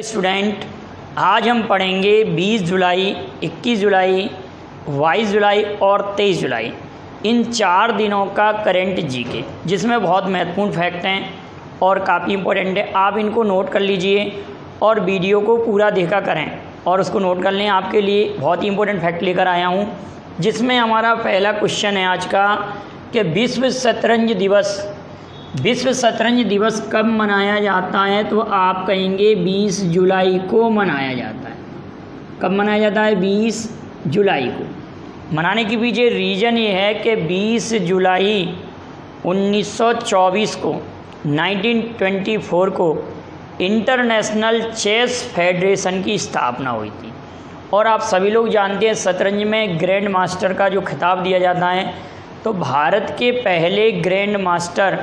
Student, आज हम पढ़ेंगे 20 जुलाई, 21 जुलाई, 22 जुलाई और 23 जुलाई इन 4 दिनों का करंट जीके, जिसमें बहुत महत्वपूर्ण फैक्ट हैं और काफ़ी इम्पोर्टेंट है। आप इनको नोट कर लीजिए और वीडियो को पूरा देखा करें और उसको नोट कर लें। आपके लिए बहुत ही इम्पोर्टेंट फैक्ट लेकर आया हूँ, जिसमें हमारा पहला क्वेश्चन है आज का कि विश्व शतरंज दिवस कब मनाया जाता है। तो आप कहेंगे 20 जुलाई को मनाया जाता है। कब मनाया जाता है? 20 जुलाई को। मनाने के पीछे रीज़न ये है कि 20 जुलाई 1924 को 1924 को इंटरनेशनल चेस फेडरेशन की स्थापना हुई थी। और आप सभी लोग जानते हैं शतरंज में ग्रैंड मास्टर का जो खिताब दिया जाता है, तो भारत के पहले ग्रैंड मास्टर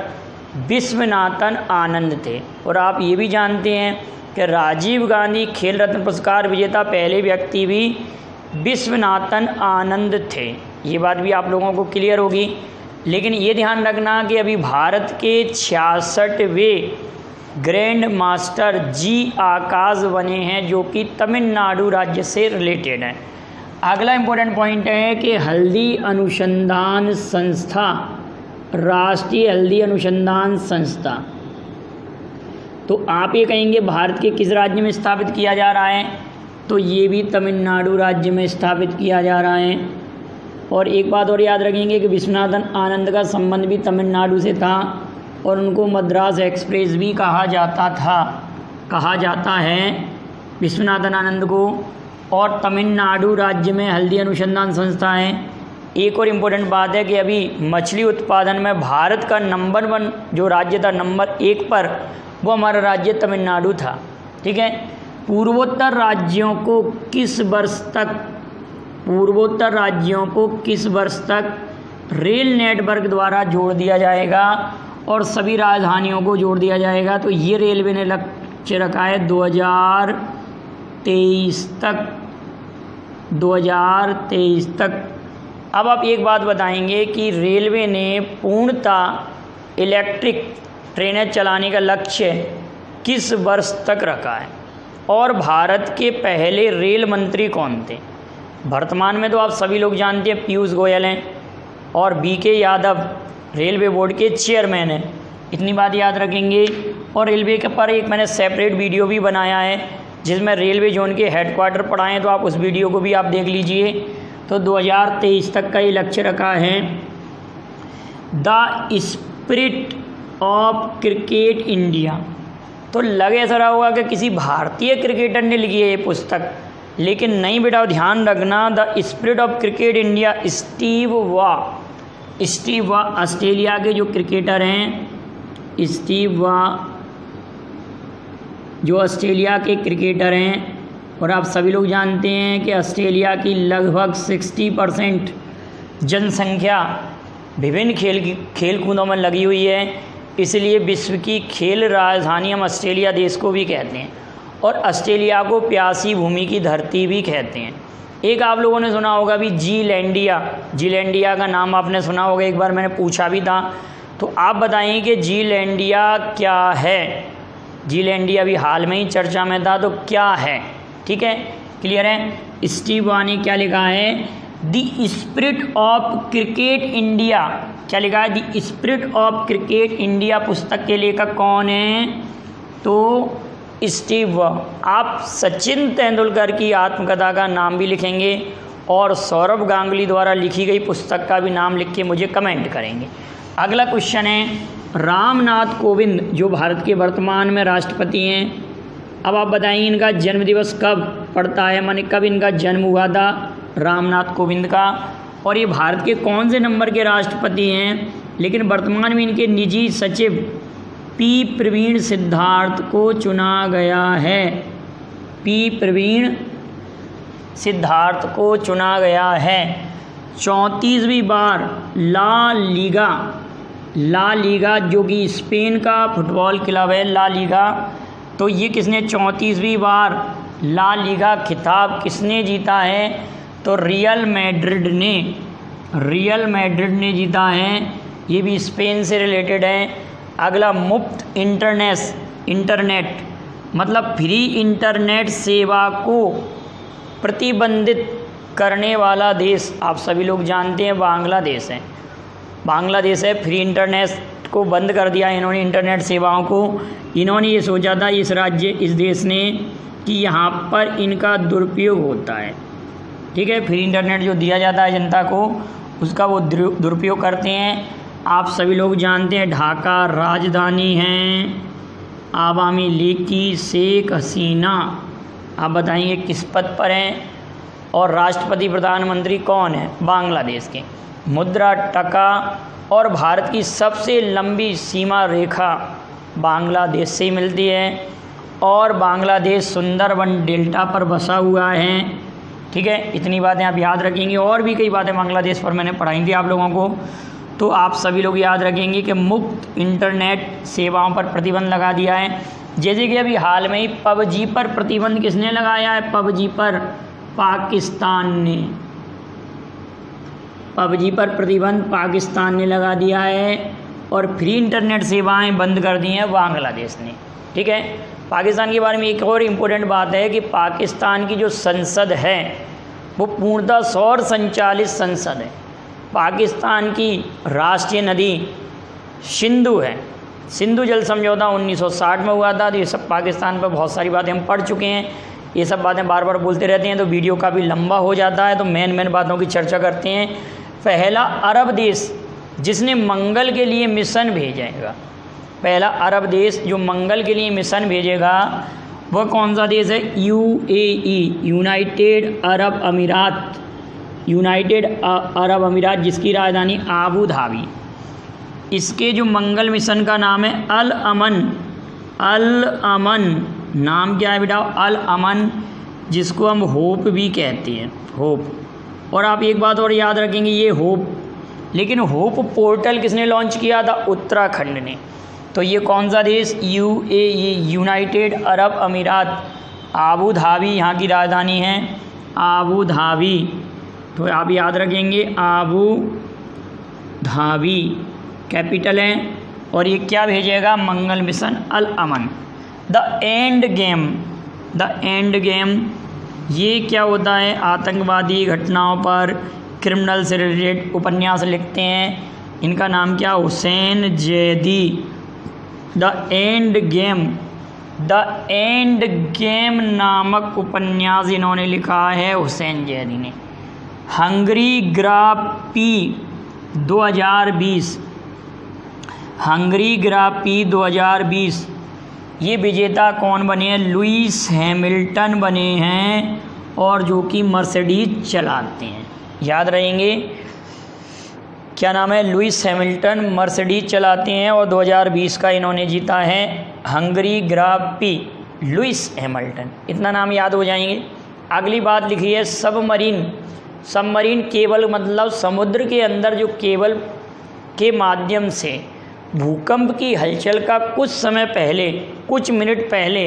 विश्वनाथन आनंद थे। और आप ये भी जानते हैं कि राजीव गांधी खेल रत्न पुरस्कार विजेता पहले व्यक्ति भी विश्वनाथन आनंद थे। ये बात भी आप लोगों को क्लियर होगी। लेकिन ये ध्यान रखना कि अभी भारत के 66वें ग्रैंड मास्टर जी आकाश बने हैं, जो कि तमिलनाडु राज्य से रिलेटेड हैं। अगला इम्पोर्टेंट पॉइंट है कि हल्दी अनुसंधान संस्था, राष्ट्रीय हल्दी अनुसंधान संस्था, तो आप ये कहेंगे भारत के किस राज्य में स्थापित किया जा रहा है? तो ये भी तमिलनाडु राज्य में स्थापित किया जा रहा है। और एक बात और याद रखेंगे कि विश्वनाथन आनंद का संबंध भी तमिलनाडु से था और उनको मद्रास एक्सप्रेस भी कहा जाता है विश्वनाथन आनंद को। और तमिलनाडु राज्य में हल्दी अनुसंधान संस्था है। एक और इम्पोर्टेंट बात है कि अभी मछली उत्पादन में भारत का नंबर 1 जो राज्य था, नंबर 1 पर, वो हमारा राज्य तमिलनाडु था। ठीक है। पूर्वोत्तर राज्यों को किस वर्ष तक रेल नेटवर्क द्वारा जोड़ दिया जाएगा और सभी राजधानियों को जोड़ दिया जाएगा? तो ये रेलवे ने लक्ष्य रखा है 2023 तक। अब आप एक बात बताएंगे कि रेलवे ने पूर्णतः इलेक्ट्रिक ट्रेनें चलाने का लक्ष्य किस वर्ष तक रखा है? और भारत के पहले रेल मंत्री कौन थे? वर्तमान में तो आप सभी लोग जानते हैं पीयूष गोयल हैं और बीके यादव रेलवे बोर्ड के चेयरमैन हैं। इतनी बात याद रखेंगे। और रेलवे के पर एक मैंने सेपरेट वीडियो भी बनाया है, जिसमें रेलवे जोन के हेडक्वार्टर पढ़ाए हैं, तो आप उस वीडियो को भी आप देख लीजिए। तो 2023 तक का ये लक्ष्य रखा है। The spirit of cricket India, तो लगे ऐसा रहा होगा कि किसी भारतीय क्रिकेटर ने लिखी है ये पुस्तक, लेकिन नहीं बेटा, ध्यान रखना। The spirit of cricket India Steve वा ऑस्ट्रेलिया के जो क्रिकेटर हैं, स्टीव वा जो ऑस्ट्रेलिया के क्रिकेटर हैं। और आप सभी लोग जानते हैं कि ऑस्ट्रेलिया की लगभग 60% जनसंख्या विभिन्न खेल कूदों में लगी हुई है, इसलिए विश्व की खेल राजधानी हम ऑस्ट्रेलिया देश को भी कहते हैं। और ऑस्ट्रेलिया को प्यासी भूमि की धरती भी कहते हैं। एक आप लोगों ने सुना होगा भी जीलैंडिया का नाम आपने सुना होगा, एक बार मैंने पूछा भी था। तो आप बताइए कि जीलैंडिया क्या है? जीलैंडिया भी हाल में ही चर्चा में था, तो क्या है? ठीक है, क्लियर है। स्टीव वा ने क्या लिखा है? The spirit of cricket India. क्या लिखा है? The spirit of cricket India पुस्तक के लेखक कौन है? तो स्टीव वा। आप सचिन तेंदुलकर की आत्मकथा का नाम भी लिखेंगे और सौरभ गांगुली द्वारा लिखी गई पुस्तक का भी नाम लिख के मुझे कमेंट करेंगे। अगला क्वेश्चन है, रामनाथ कोविंद जो भारत के वर्तमान में राष्ट्रपति हैं, अब आप बताइए इनका जन्म दिवस कब पड़ता है, माने कब इनका जन्म हुआ था रामनाथ कोविंद का? और ये भारत के कौन से नंबर के राष्ट्रपति हैं? लेकिन वर्तमान में इनके निजी सचिव पी प्रवीण सिद्धार्थ को चुना गया है। पी प्रवीण सिद्धार्थ को चुना गया है। 34वीं बार ला लीगा जो कि स्पेन का फुटबॉल क्लब है, ला लीगा, तो ये किसने 34वीं बार ला लीगा खिताब किसने जीता है? तो रियल मैड्रिड ने जीता है। ये भी स्पेन से रिलेटेड है। अगला, मुफ्त इंटरनेट मतलब फ्री इंटरनेट सेवा को प्रतिबंधित करने वाला देश आप सभी लोग जानते हैं बांग्लादेश है। बांग्लादेश है, फ्री इंटरनेट को बंद कर दिया इन्होंने, इंटरनेट सेवाओं को। इन्होंने ये सोचा था इस देश ने कि यहाँ पर इनका दुरुपयोग होता है, ठीक है, फ्री इंटरनेट जो दिया जाता है जनता को उसका वो दुरुपयोग करते हैं। आप सभी लोग जानते हैं ढाका राजधानी है आवामी लीग की शेख हसीना, आप बताएंगे किस पद पर हैं, और राष्ट्रपति प्रधानमंत्री कौन है, बांग्लादेश के। मुद्रा टका और भारत की सबसे लंबी सीमा रेखा बांग्लादेश से ही मिलती है, और बांग्लादेश सुंदरबन डेल्टा पर बसा हुआ है, ठीक है। इतनी बातें आप याद रखेंगे, और भी कई बातें बांग्लादेश पर मैंने पढ़ाई थी आप लोगों को, तो आप सभी लोग याद रखेंगे कि मुफ्त इंटरनेट सेवाओं पर प्रतिबंध लगा दिया है। जैसे कि अभी हाल में ही पबजी पर प्रतिबंध किसने लगाया है, पबजी पर पाकिस्तान ने, पबजी पर प्रतिबंध पाकिस्तान ने लगा दिया है, और फ्री इंटरनेट सेवाएं बंद कर दी हैं बांग्लादेश ने, ठीक है। पाकिस्तान के बारे में एक और इम्पोर्टेंट बात है कि पाकिस्तान की जो संसद है वो पूर्णतः सौर संचालित संसद है। पाकिस्तान की राष्ट्रीय नदी सिंधु है, सिंधु जल समझौता 1960 में हुआ था। तो ये सब पाकिस्तान पर बहुत सारी बातें हम पढ़ चुके हैं, ये सब बातें बार बार बोलते रहते हैं तो वीडियो काफ़ी लंबा हो जाता है, तो मेन बातों की चर्चा करते हैं। पहला अरब देश जिसने मंगल के लिए मिशन भेजेगा, पहला अरब देश जो मंगल के लिए मिशन भेजेगा वह कौन सा देश है, UAE, यूनाइटेड अरब अमीरात, यूनाइटेड अरब अमीरात, जिसकी राजधानी आबू धाबी। इसके जो मंगल मिशन का नाम है अल अमन, अल अमन नाम क्या है बेटा, अल अमन, जिसको हम होप भी कहते हैं, होप। और आप एक बात और याद रखेंगे, ये होप, लेकिन होप पोर्टल किसने लॉन्च किया था, उत्तराखंड ने। तो ये कौन सा देश, UAE, यूनाइटेड अरब अमीरात, आबू धाबी यहाँ की राजधानी है, आबू धाबी। तो आप याद रखेंगे आबू धाबी कैपिटल है, और ये क्या भेजेगा, Mangal mission Al Aman. The end game, the end game ये क्या होता है, आतंकवादी घटनाओं पर क्रिमिनल से रिलेटेड उपन्यास लिखते हैं, इनका नाम क्या, Hussain Zaidi. The end game, the end game नामक उपन्यास इन्होंने लिखा है हुसैन जैदी ने। हंगरी ग्रां प्री 2020, हंगरी ग्रां प्री 2020 ये विजेता कौन बने हैं, लुइस हैमिल्टन बने हैं, और जो कि मर्सिडीज चलाते हैं, याद रहेंगे क्या नाम है, लुइस हैमिल्टन मर्सिडीज चलाते हैं, और 2020 का इन्होंने जीता है हंगरी ग्रां प्री, लुइस हैमिल्टन, इतना नाम याद हो जाएंगे। अगली बात लिखी है सबमरीन, सबमरीन केबल मतलब समुद्र के अंदर जो केबल के माध्यम से भूकंप की हलचल का कुछ समय पहले, कुछ मिनट पहले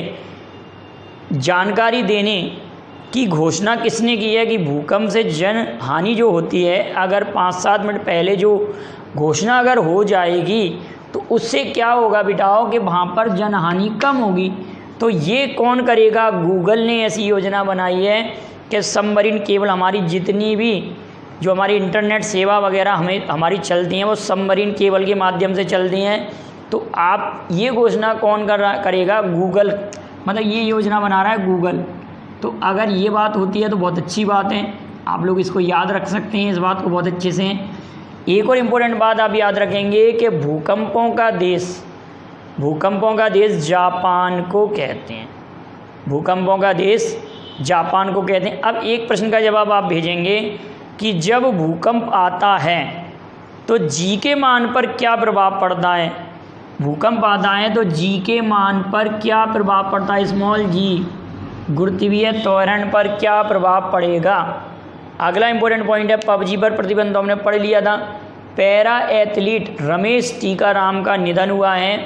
जानकारी देने की घोषणा किसने की है कि भूकंप से जन हानि जो होती है, अगर 5-7 मिनट पहले जो घोषणा अगर हो जाएगी तो उससे क्या होगा बेटाओ कि वहाँ पर जन हानि कम होगी। तो ये कौन करेगा, गूगल ने ऐसी योजना बनाई है कि सबमरीन केबल हमारी जितनी भी जो हमारी इंटरनेट सेवा वगैरह हमारी चलती हैं वो सबमरीन केबल के माध्यम से चलती हैं। तो आप ये घोषणा कौन करेगा, गूगल, मतलब ये योजना बना रहा है गूगल। तो अगर ये बात होती है तो बहुत अच्छी बात है, आप लोग इसको याद रख सकते हैं, इस बात को बहुत अच्छे से। एक और इम्पोर्टेंट बात आप याद रखेंगे कि भूकंपों का देश जापान को कहते हैं, भूकंपों का देश जापान को कहते हैं। अब एक प्रश्न का जवाब आप भेजेंगे कि जब भूकंप आता है तो जी के मान पर क्या प्रभाव पड़ता है, भूकंप आता है तो जी के मान पर क्या प्रभाव पड़ता है, स्मॉल जी, गुरुत्वीय त्वरण पर क्या प्रभाव पड़ेगा। अगला इंपॉर्टेंट पॉइंट है पबजी पर प्रतिबंध, हमने पढ़ लिया था। पैरा एथलीट रमेश टीकाराम का निधन हुआ है।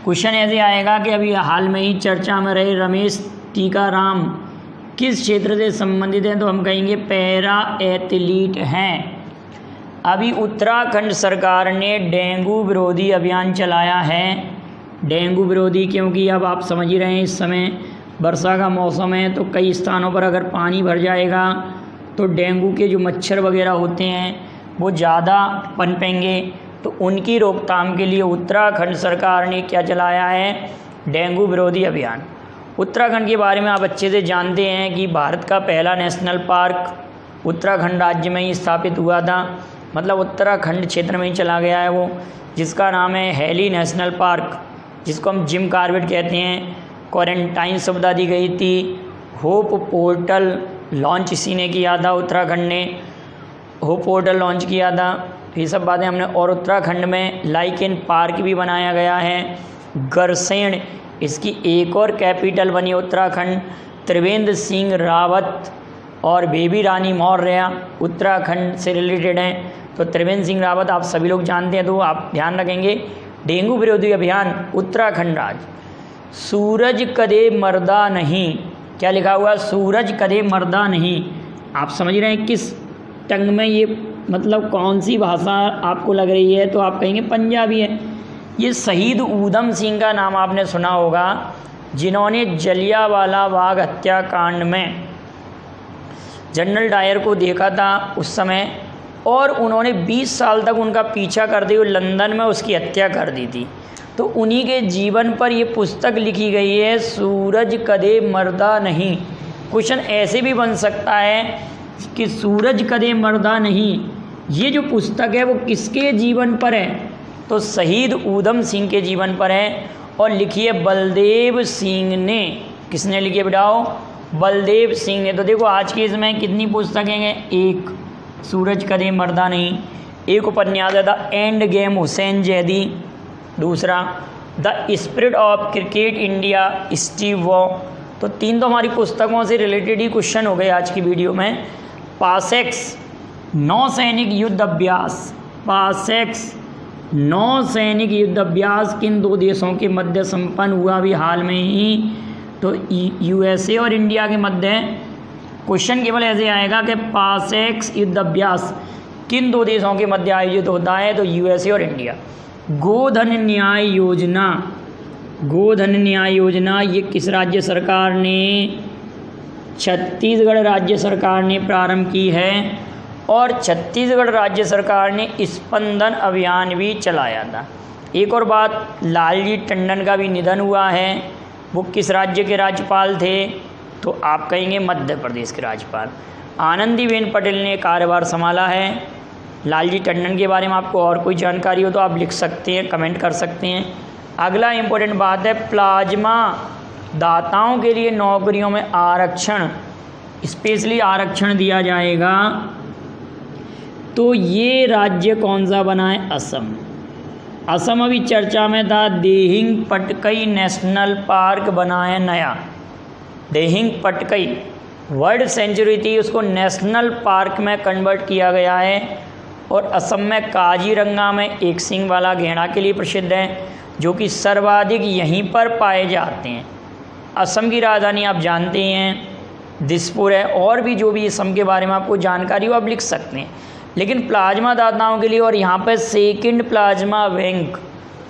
क्वेश्चन ऐसे आएगा कि अभी हाल में ही चर्चा में रहे रमेश टीकाराम किस क्षेत्र से संबंधित हैं, तो हम कहेंगे पैरा एथलीट हैं। अभी उत्तराखंड सरकार ने डेंगू विरोधी अभियान चलाया है। डेंगू विरोधी, क्योंकि अब आप समझ ही रहे हैं इस समय वर्षा का मौसम है, तो कई स्थानों पर अगर पानी भर जाएगा तो डेंगू के जो मच्छर वगैरह होते हैं वो ज़्यादा पनपेंगे। तो उनकी रोकथाम के लिए उत्तराखंड सरकार ने क्या चलाया है, डेंगू विरोधी अभियान। उत्तराखंड के बारे में आप अच्छे से जानते हैं कि भारत का पहला नेशनल पार्क उत्तराखंड राज्य में ही स्थापित हुआ था, मतलब उत्तराखंड क्षेत्र में ही चला गया है वो, जिसका नाम है हैली नेशनल पार्क, जिसको हम जिम कॉर्बेट कहते हैं। क्वारंटाइन सुविधा दी गई थी। होप पोर्टल लॉन्च इसी ने किया था, उत्तराखंड ने होप पोर्टल लॉन्च किया था। ये सब बातें हमने, और उत्तराखंड में लाइकेन पार्क भी बनाया गया है। गरसेन इसकी एक और कैपिटल बनी उत्तराखंड। त्रिवेंद्र सिंह रावत और बेबी रानी मौर्य उत्तराखंड से रिलेटेड हैं। तो त्रिवेंद्र सिंह रावत आप सभी लोग जानते हैं, तो आप ध्यान रखेंगे। डेंगू विरोधी अभियान उत्तराखंड राज्य। सूरज कदे मरदा नहीं, क्या लिखा हुआ, सूरज कदे मरदा नहीं। आप समझ रहे हैं किस टंग में ये, मतलब कौन सी भाषा आपको लग रही है, तो आप कहेंगे पंजाबी है। ये शहीद ऊधम सिंह का नाम आपने सुना होगा, जिन्होंने जलियांवाला बाग हत्याकांड में जनरल डायर को देखा था उस समय, और उन्होंने 20 साल तक उनका पीछा करते हुए लंदन में उसकी हत्या कर दी थी। तो उन्हीं के जीवन पर ये पुस्तक लिखी गई है, सूरज कदे मरदा नहीं। क्वेश्चन ऐसे भी बन सकता है कि सूरज कदे मरदा नहीं, ये जो पुस्तक है वो किसके जीवन पर है, तो शहीद ऊधम सिंह के जीवन पर है, और लिखी है बलदेव सिंह ने। किसने लिखी है बेटाओ, बलदेव सिंह ने। तो देखो आज की इसमें कितनी पुस्तकें हैं, एक सूरज कदे मरदा नहीं, एक उपन्यास है the end game Hussain Zaidi, दूसरा the spirit of cricket India Steve Waugh. तो तीन तो हमारी पुस्तकों से रिलेटेड ही क्वेश्चन हो गए आज की वीडियो में। पासेक्स नौसैनिक युद्ध अभ्यास, पासेक्स नौसैनिक युद्ध अभ्यास किन दो देशों के मध्य संपन्न हुआ अभी हाल में ही, तो यूएसए और इंडिया के मध्य। क्वेश्चन केवल ऐसे आएगा कि पासेक्स युद्ध अभ्यास किन दो देशों के मध्य आयोजित होता है, तो यूएसए और इंडिया। गोधन न्याय योजना, गोधन न्याय योजना ये किस राज्य सरकार ने, छत्तीसगढ़ राज्य सरकार ने प्रारंभ की है, और छत्तीसगढ़ राज्य सरकार ने स्पंदन अभियान भी चलाया था। एक और बात, लालजी टंडन का भी निधन हुआ है। वो किस राज्य के राज्यपाल थे, तो आप कहेंगे मध्य प्रदेश के राज्यपाल। आनंदीबेन पटेल ने कार्यभार संभाला है। लालजी टंडन के बारे में आपको और कोई जानकारी हो तो आप लिख सकते हैं, कमेंट कर सकते हैं। अगला इम्पोर्टेंट बात है, प्लाज्मा दाताओं के लिए नौकरियों में आरक्षण, स्पेशली आरक्षण दिया जाएगा। तो ये राज्य कौन सा बना है, असम। असम अभी चर्चा में था। देहिंग पटकई नेशनल पार्क बना है नया। देहिंग पटकई वर्ल्ड सेंचुरी थी, उसको नेशनल पार्क में कन्वर्ट किया गया है। और असम में काजीरंगा में एक सींग वाला घेड़ा के लिए प्रसिद्ध है, जो कि सर्वाधिक यहीं पर पाए जाते हैं। असम की राजधानी आप जानते हैं दिसपुर है। और भी जो भी असम के बारे में आपको जानकारी हो आप लिख सकते हैं। लेकिन प्लाज्मा दाताओं के लिए, और यहाँ पर सेकंड प्लाज्मा बैंक,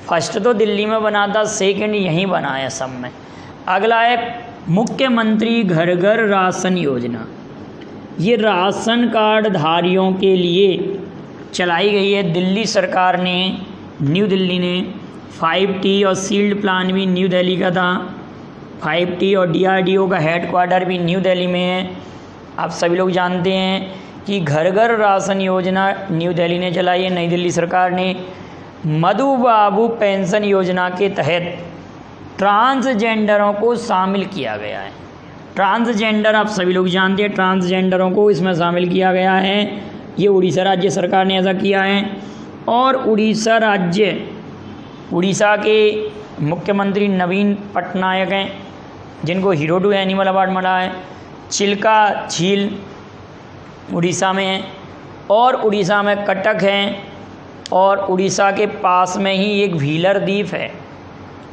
फर्स्ट तो दिल्ली में बना था, सेकंड यहीं बना है असम में। अगला है मुख्यमंत्री घर घर राशन योजना। ये राशन कार्ड धारियों के लिए चलाई गई है दिल्ली सरकार ने, न्यू दिल्ली ने। 5T और सील्ड प्लान भी न्यू दिल्ली का था। 5T और DRDO का हेडक्वार्टर भी न्यू दिल्ली में है। आप सभी लोग जानते हैं कि घर घर राशन योजना न्यू दिल्ली ने चलाई है, नई दिल्ली सरकार ने। मधु बाबू पेंशन योजना के तहत ट्रांसजेंडरों को शामिल किया गया है। ट्रांसजेंडर आप सभी लोग जानते हैं, ट्रांसजेंडरों को इसमें शामिल किया गया है। ये उड़ीसा राज्य सरकार ने ऐसा किया है। और उड़ीसा के मुख्यमंत्री नवीन पटनायक हैं, जिनको हीरो टू एनिमल अवार्ड मिला है। चिल्का झील उड़ीसा में है, और उड़ीसा में कटक है, और उड़ीसा के पास में ही एक व्हीलर द्वीप है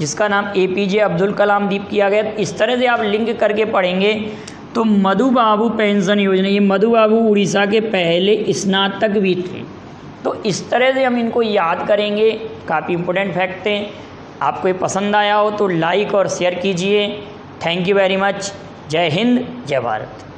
जिसका नाम APJ अब्दुल कलाम द्वीप किया गया। इस तरह से आप लिंक करके पढ़ेंगे तो मधु बाबू पेंशन योजना, ये मधु बाबू उड़ीसा के पहले स्नातक भी थे। तो इस तरह से हम इनको याद करेंगे, काफ़ी इम्पोर्टेंट फैक्ट हैं। आपको ये पसंद आया हो तो लाइक और शेयर कीजिए। Thank you very much. जय हिंद, जय भारत।